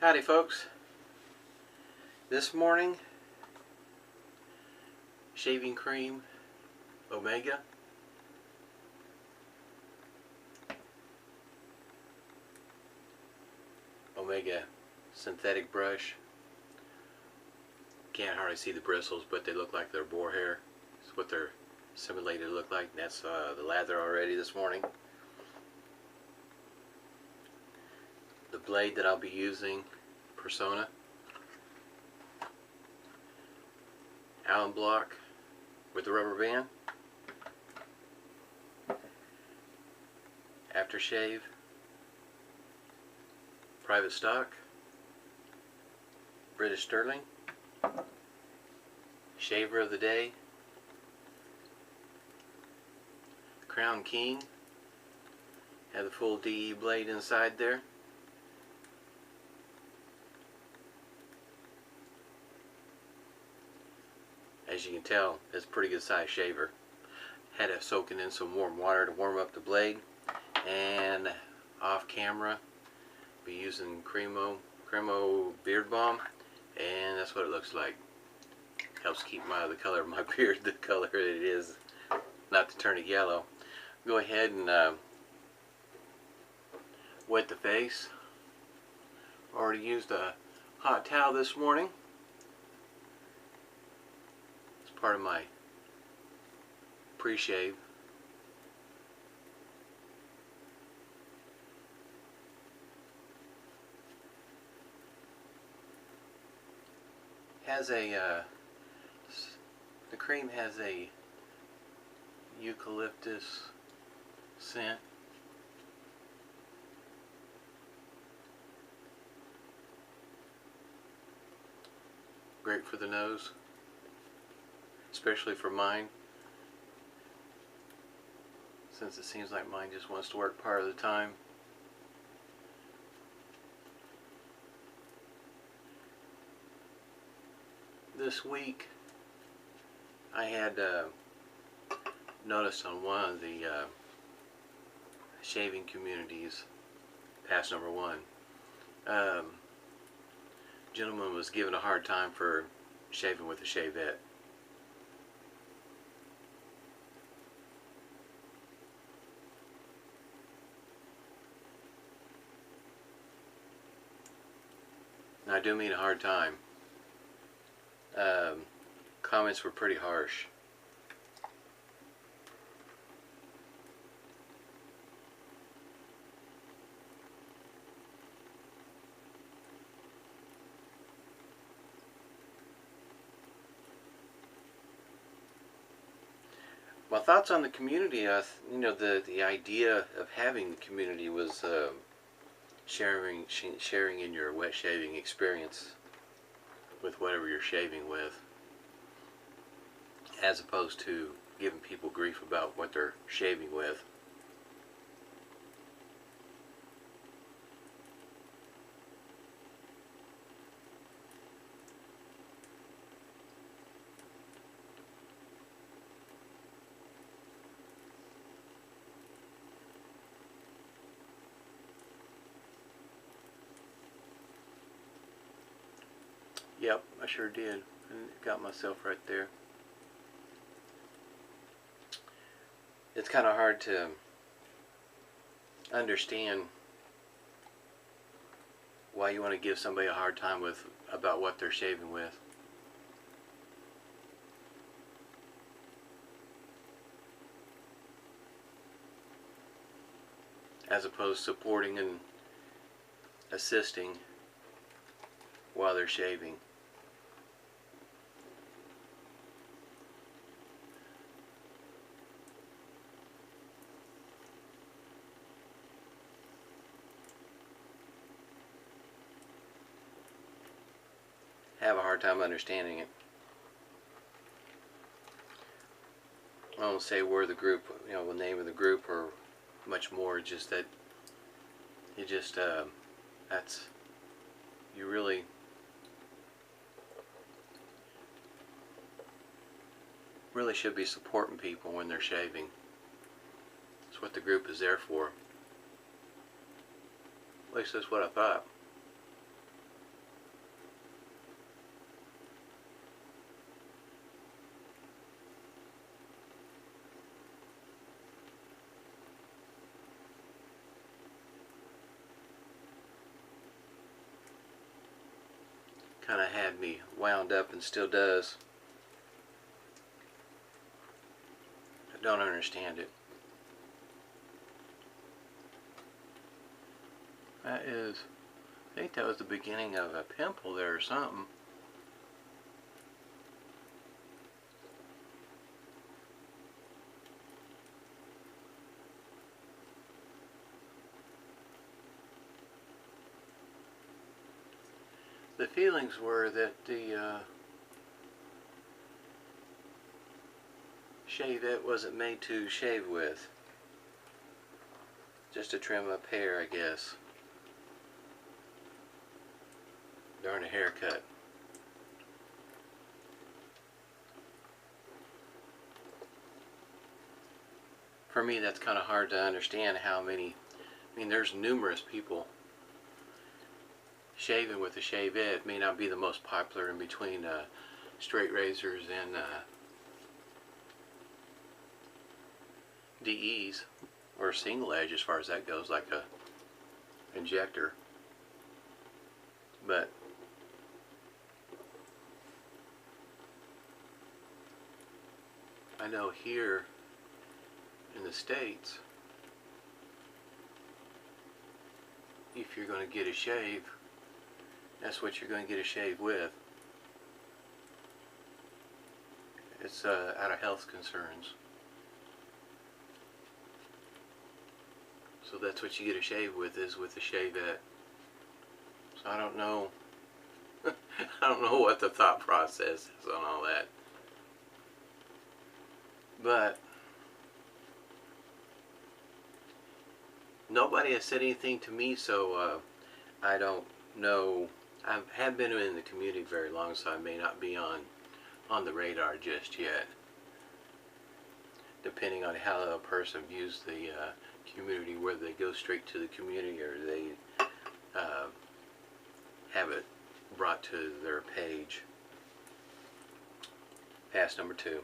Howdy folks. This morning, shaving cream Omega. Omega synthetic brush. Can't hardly see the bristles, but they look like they're boar hair. That's what they're simulated to look like. And that's the lather already this morning. The blade that I'll be using, Personna. Allen block with the rubber band. Aftershave. Private stock. British sterling. Shaver of the day. Crown King. Have the full DE blade inside there. As you can tell, it's a pretty good size shaver. Had it soaking in some warm water to warm up the blade. And off camera, be using Cremo beard balm, and that's what it looks like. Helps keep the color of my beard the color it is, not to turn it yellow. Go ahead and wet the face. Already used a hot towel this morning. Part of my pre-shave. Has a the cream has a eucalyptus scent. Great for the nose. Especially for mine, since it seems like mine just wants to work part of the time. This week I had noticed on one of the shaving communities, pass number 1, gentleman was given a hard time for shaving with a shavette. I do mean a hard time. Comments were pretty harsh. My thoughts on the community, you know, the idea of having the community was sharing in your wet shaving experience with whatever you're shaving with, as opposed to giving people grief about what they're shaving with. Yep, I sure did. I got myself right there. It's kind of hard to understand why you want to give somebody a hard time about what they're shaving with. As opposed to supporting and assisting while they're shaving. Have a hard time understanding it. I won't say where the group, you know, the name of the group or much more, just that you just that's, you really should be supporting people when they're shaving. That's what the group is there for. At least that's what I thought. kind of had me wound up and still does. I don't understand it. That is, I think that was the beginning of a pimple there or something. The feelings were that the shavette wasn't made to shave with. Just to trim up hair, I guess. Darn a haircut. For me, that's kind of hard to understand how many. I mean, there's numerous people shaving with a shavette. It may not be the most popular in between straight razors and DEs, or single edge as far as that goes, like a injector. But I know here in the States, if you're going to get a shave, that's what you're going to get a shave with. It's out of health concerns. So that's what you get a shave with, is with a shavette. So I don't know. I don't know what the thought process is on all that. But nobody has said anything to me, so I don't know. I haven't been in the community very long, so I may not be on the radar just yet. Depending on how a person views the community, whether they go straight to the community or they have it brought to their page. Pass number 2.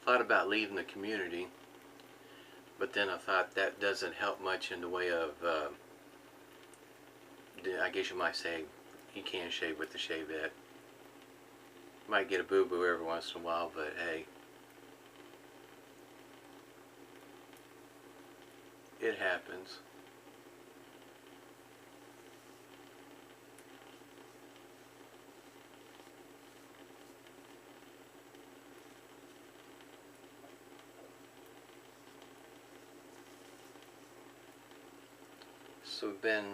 Thought about leaving the community, but then I thought that doesn't help much in the way of, I guess you might say, you can shave with the shavette. Might get a boo-boo every once in a while, but hey, it happens. So it's been,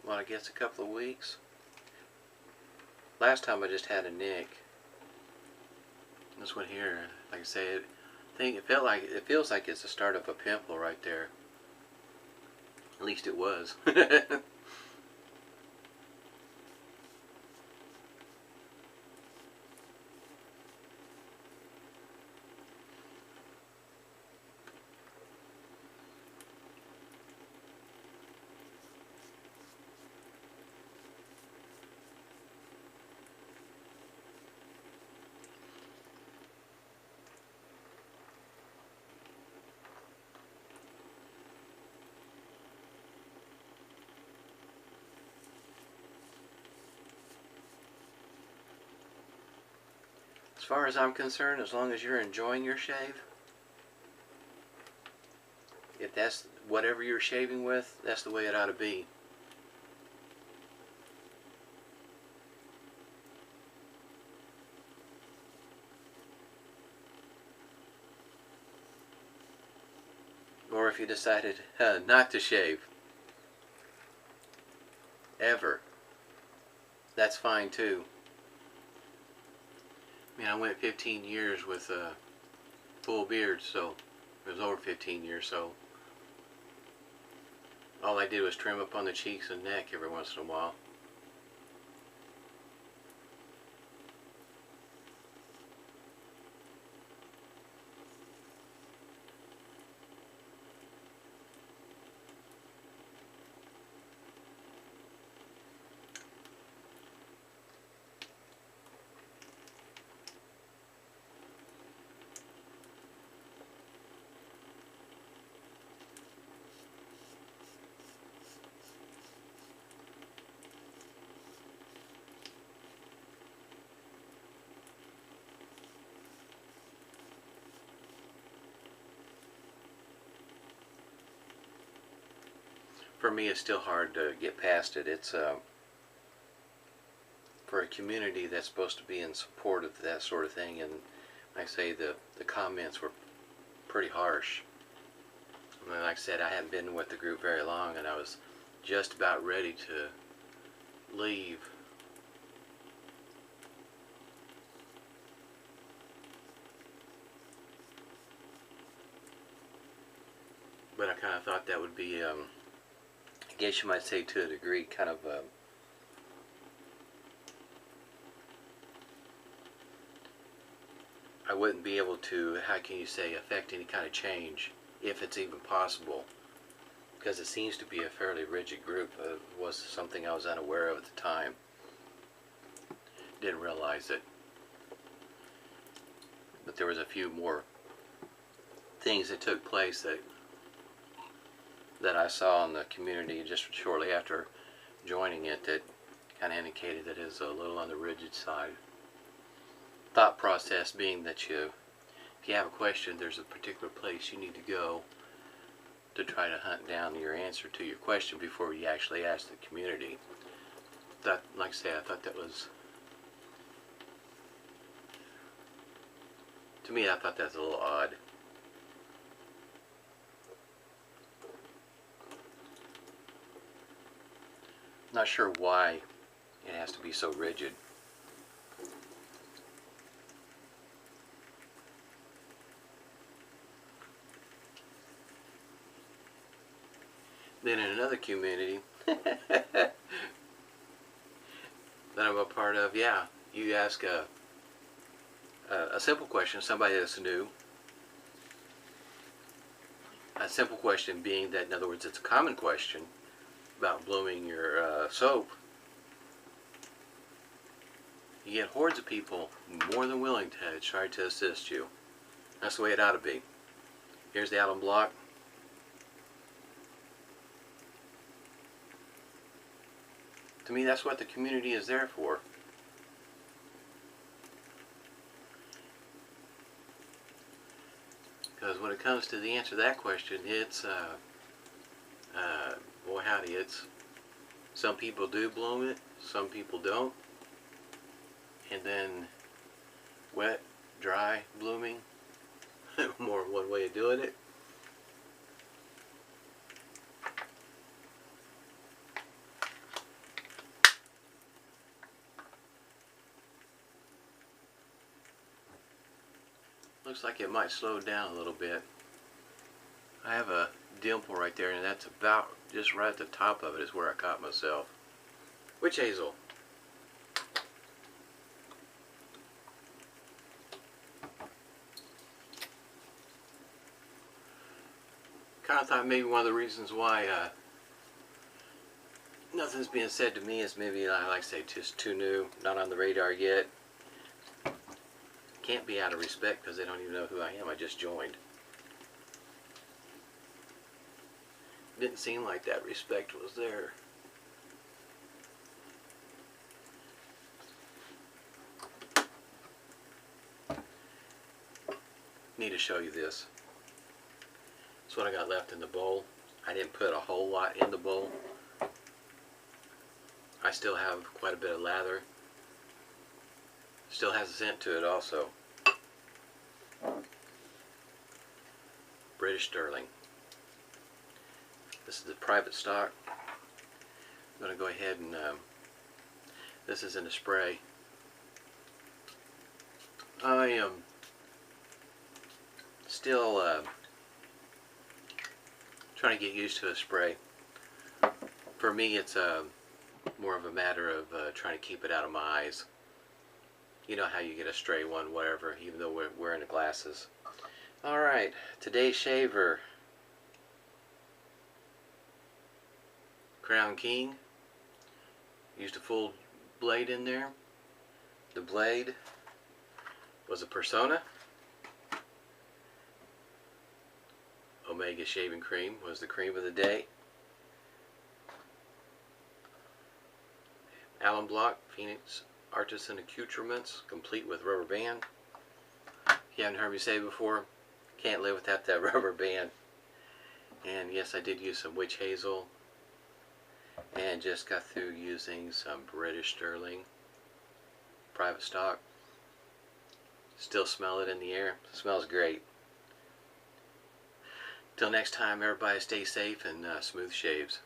well, I guess a couple of weeks. Last time I just had a nick. This one here, like I say, it feels like it's the start of a pimple right there. At least it was. As far as I'm concerned, as long as you're enjoying your shave, if that's whatever you're shaving with, that's the way it ought to be. Or if you decided not to shave, ever, that's fine too. I mean, I went 15 years with a full beard, so it was over 15 years, so all I did was trim up on the cheeks and neck every once in a while. for me, it's still hard to get past it. It's for a community that's supposed to be in support of that sort of thing, and like I say, the comments were pretty harsh. I mean, like I said, I hadn't been with the group very long, and I was just about ready to leave. But I kind of thought that would be, I guess you might say to a degree, kind of I wouldn't be able to, how can you say, affect any kind of change, if it's even possible, because it seems to be a fairly rigid group. It was something I was unaware of at the time. Didn't realize it. But there was a few more things that took place that I saw in the community just shortly after joining it that kind of indicated that it is a little on the rigid side. Thought process being that if you have a question, there's a particular place you need to go to try to hunt down your answer to your question before you actually ask the community. That, like I say, I thought that was, to me, I thought that's a little odd. Not sure why it has to be so rigid. Then in another community that I'm a part of, yeah, you ask a simple question, somebody that's new. A simple question being that, in other words, it's a common question about blooming your soap. You get hordes of people more than willing to try to assist you. That's the way it ought to be. Here's the alum block. To me, that's what the community is there for. Because when it comes to the answer to that question, it's, boy howdy, it's, some people do bloom it, some people don't. And then wet, dry blooming, more than one way of doing it. Looks like it might slow down a little bit. I have a dimple right there, and that's about just right at the top of it is where I caught myself. Witch hazel. Kind of thought maybe one of the reasons why nothing's being said to me is maybe, like I say, just too new, not on the radar yet. Can't be out of respect because they don't even know who I am. I just joined. Didn't seem like that respect was there. Need to show you this. That's what I got left in the bowl. I didn't put a whole lot in the bowl. I still have quite a bit of lather. Still has a scent to it also. British Sterling. This is the private stock. I'm going to go ahead and, this is in a spray. I am still trying to get used to a spray. For me, it's more of a matter of trying to keep it out of my eyes. You know how you get a stray one, whatever, even though we're wearing the glasses. Alright, today's shaver. Crown King. Used a full blade in there. The blade was a Personna. Omega shaving cream was the cream of the day. Alum block, Phoenix Artisan accoutrements, complete with rubber band. If you haven't heard me say before, can't live without that rubber band. And yes, I did use some witch hazel and just got through using some British Sterling private stock. Still smell it in the air. It smells great. Till next time, everybody stay safe and smooth shaves.